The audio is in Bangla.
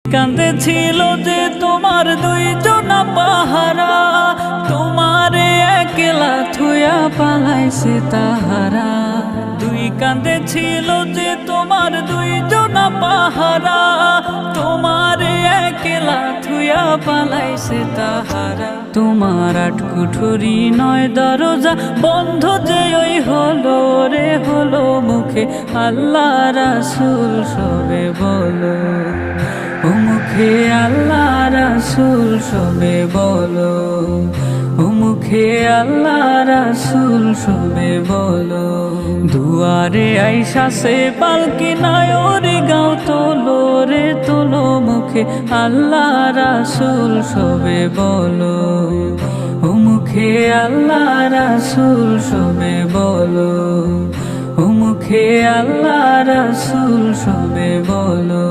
কাঁদেছিল যে তোমার দুইজনা পাহারা, তোমারে একলা থুয়া পালাইছে তাহারা। দুই কাঁদেছিল যে তোমার দুইজনা পাহারা, তোমারে একলা থুয়া পালাইছে তাহারা। তোমার আট কুঠুরি নয় দরজা বন্ধ যে ওই হলো রে হলো, মুখে আল্লাহ রাসূল সবে বলো, ও মুখে আল্লাহ রাসূল সবে বলো, ও মুখে আল্লাহ রাসূল সবে বলো। দুয়ারে আইসাছে পালকি নায়রে গাও তোলো রে তোলো, মুখে আল্লাহ রাসূল সবে বলো, ও মুখে আল্লাহ রাসূল সবে বলো, ও মুখে আল্লাহ রাসূল সবে বলো।